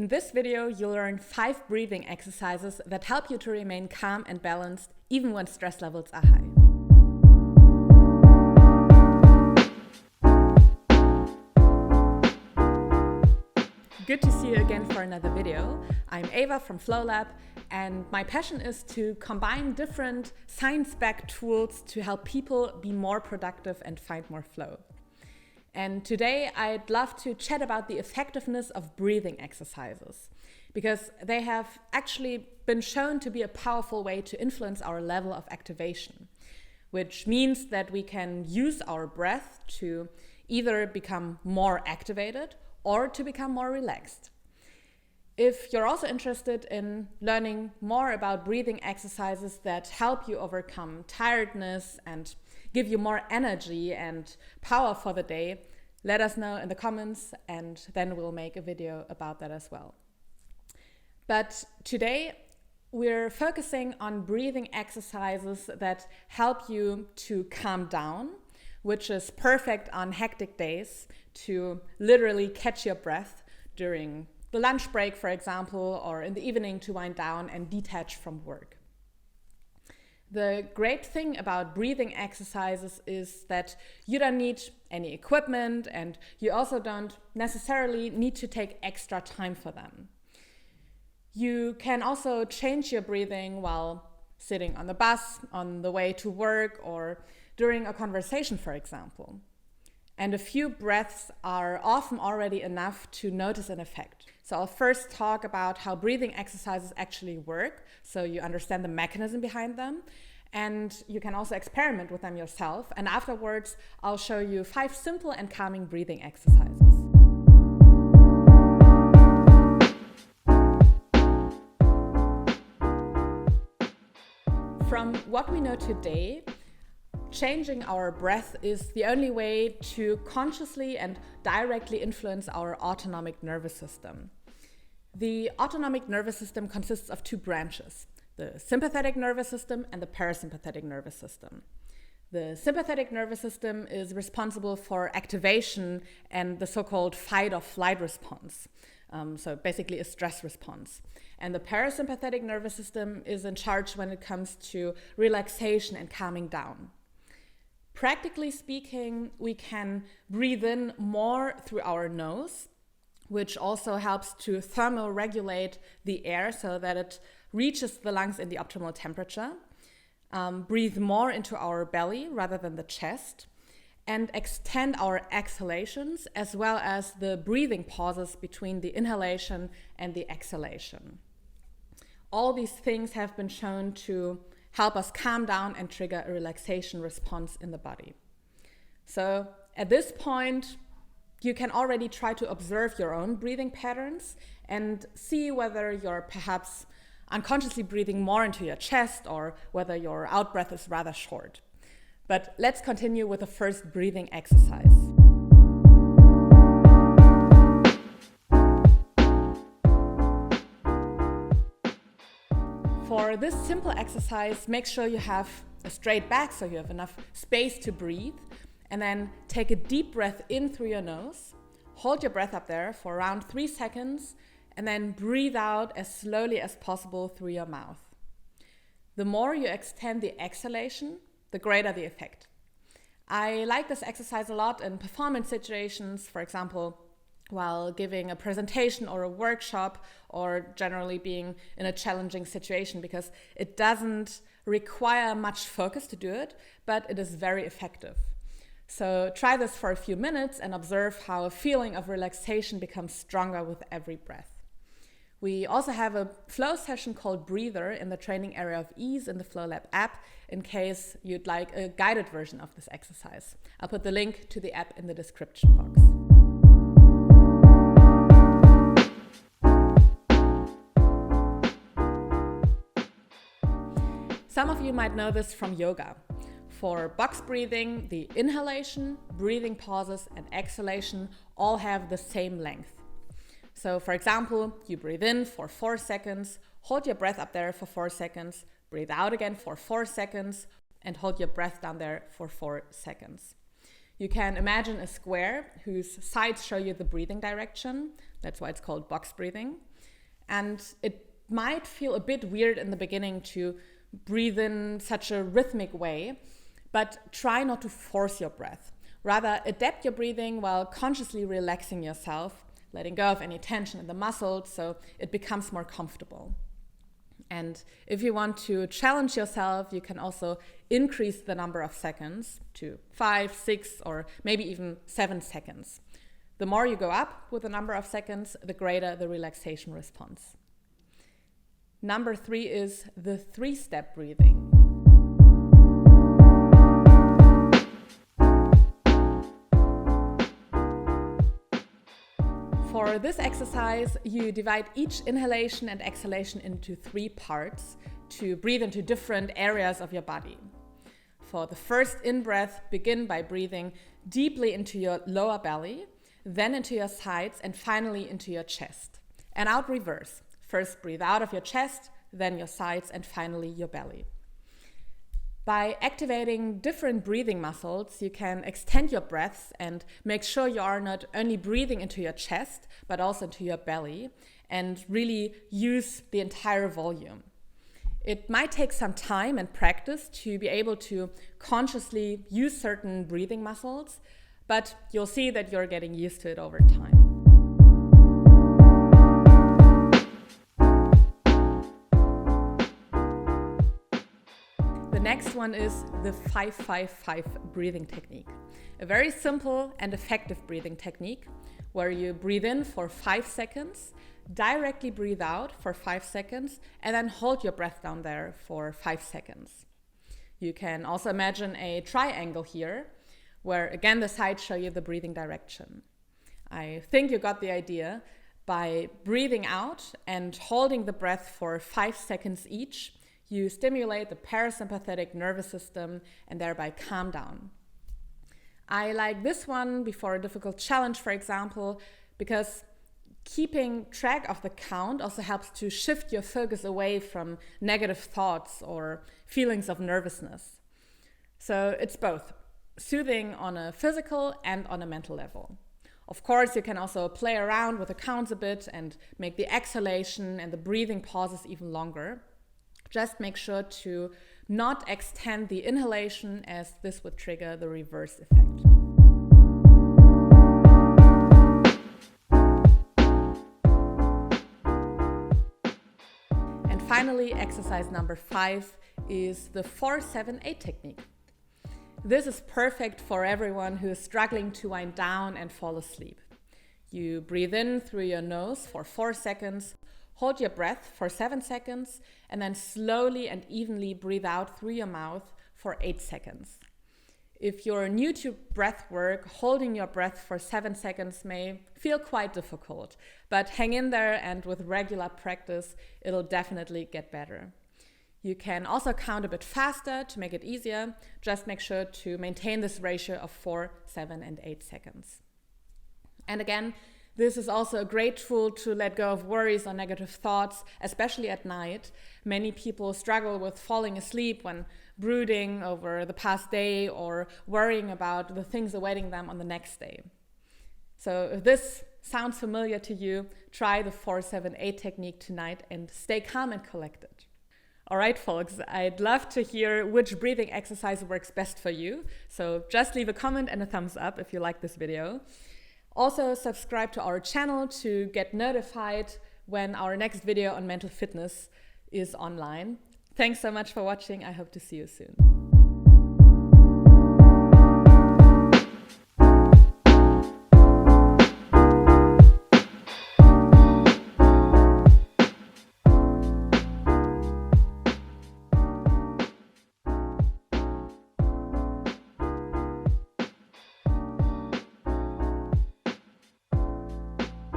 In this video, you'll learn 5 breathing exercises that help you to remain calm and balanced even when stress levels are high. Good to see you again for another video. I'm Ava from FlowLab, and my passion is to combine different science-backed tools to help people be more productive and find more flow. And today I'd love to chat about the effectiveness of breathing exercises, because they have actually been shown to be a powerful way to influence our level of activation, which means that we can use our breath to either become more activated or to become more relaxed. If you're also interested in learning more about breathing exercises that help you overcome tiredness and give you more energy and power for the day, let us know in the comments, and then we'll make a video about that as well. But today we're focusing on breathing exercises that help you to calm down, which is perfect on hectic days to literally catch your breath during the lunch break, for example, or in the evening to wind down and detach from work. The great thing about breathing exercises is that you don't need any equipment, and you also don't necessarily need to take extra time for them. You can also change your breathing while sitting on the bus, on the way to work, or during a conversation, for example. And a few breaths are often already enough to notice an effect. So I'll first talk about how breathing exercises actually work, so you understand the mechanism behind them. And you can also experiment with them yourself. And afterwards, I'll show you 5 simple and calming breathing exercises. From what we know today, changing our breath is the only way to consciously and directly influence our autonomic nervous system. The autonomic nervous system consists of 2 branches: the sympathetic nervous system and the parasympathetic nervous system. The sympathetic nervous system is responsible for activation and the so-called fight or flight response, so basically a stress response. And the parasympathetic nervous system is in charge when it comes to relaxation and calming down. Practically speaking, we can breathe in more through our nose, which also helps to thermoregulate the air so that it reaches the lungs in the optimal temperature, breathe more into our belly rather than the chest, and extend our exhalations as well as the breathing pauses between the inhalation and the exhalation. All these things have been shown to help us calm down and trigger a relaxation response in the body. So at this point, you can already try to observe your own breathing patterns and see whether you're perhaps unconsciously breathing more into your chest or whether your out-breath is rather short. But let's continue with the first breathing exercise. For this simple exercise, make sure you have a straight back so you have enough space to breathe, and then take a deep breath in through your nose, hold your breath up there for around 3 seconds, and then breathe out as slowly as possible through your mouth. The more you extend the exhalation, the greater the effect. I like this exercise a lot in performance situations, for example, while giving a presentation or a workshop, or generally being in a challenging situation, because it doesn't require much focus to do it, but it is very effective. So try this for a few minutes and observe how a feeling of relaxation becomes stronger with every breath. We also have a flow session called Breather in the training area of ease in the FlowLab app, in case you'd like a guided version of this exercise. I'll put the link to the app in the description box. Some of you might know this from yoga. For box breathing, the inhalation, breathing pauses, and exhalation all have the same length. So for example, you breathe in for 4 seconds, hold your breath up there for 4 seconds, breathe out again for 4 seconds, and hold your breath down there for 4 seconds. You can imagine a square whose sides show you the breathing direction. That's why it's called box breathing. And it might feel a bit weird in the beginning to breathe in such a rhythmic way, but try not to force your breath. Rather, adapt your breathing while consciously relaxing yourself, letting go of any tension in the muscles so it becomes more comfortable. And if you want to challenge yourself, you can also increase the number of seconds to 5, 6, or maybe even 7 seconds. The more you go up with the number of seconds, the greater the relaxation response. Number 3 is the 3-step breathing. For this exercise, you divide each inhalation and exhalation into 3 parts to breathe into different areas of your body. For the first in-breath, begin by breathing deeply into your lower belly, then into your sides, and finally into your chest. And out reverse. First breathe out of your chest, then your sides, and finally your belly. By activating different breathing muscles, you can extend your breaths and make sure you are not only breathing into your chest, but also into your belly, and really use the entire volume. It might take some time and practice to be able to consciously use certain breathing muscles, but you'll see that you're getting used to it over time. The next one is the 5-5-5 breathing technique. A very simple and effective breathing technique where you breathe in for 5 seconds, directly breathe out for 5 seconds, and then hold your breath down there for 5 seconds. You can also imagine a triangle here, where again the sides show you the breathing direction. I think you got the idea. By breathing out and holding the breath for 5 seconds each, you stimulate the parasympathetic nervous system and thereby calm down. I like this one before a difficult challenge, for example, because keeping track of the count also helps to shift your focus away from negative thoughts or feelings of nervousness. So it's both soothing on a physical and on a mental level. Of course, you can also play around with the counts a bit and make the exhalation and the breathing pauses even longer. Just make sure to not extend the inhalation, as this would trigger the reverse effect. And finally, exercise number 5 is the 4-7-8 technique. This is perfect for everyone who is struggling to wind down and fall asleep. You breathe in through your nose for 4 seconds, hold your breath for 7 seconds, and then slowly and evenly breathe out through your mouth for 8 seconds. If you're new to breath work, holding your breath for 7 seconds may feel quite difficult, but hang in there, and with regular practice, it'll definitely get better. You can also count a bit faster to make it easier. Just make sure to maintain this ratio of 4, 7, and 8 seconds. And again, this is also a great tool to let go of worries or negative thoughts, especially at night. Many people struggle with falling asleep when brooding over the past day or worrying about the things awaiting them on the next day. So if this sounds familiar to you, try the 4-7-8 technique tonight and stay calm and collected. All right, folks, I'd love to hear which breathing exercise works best for you. So just leave a comment and a thumbs up if you like this video. Also, subscribe to our channel to get notified when our next video on mental fitness is online. Thanks so much for watching. I hope to see you soon.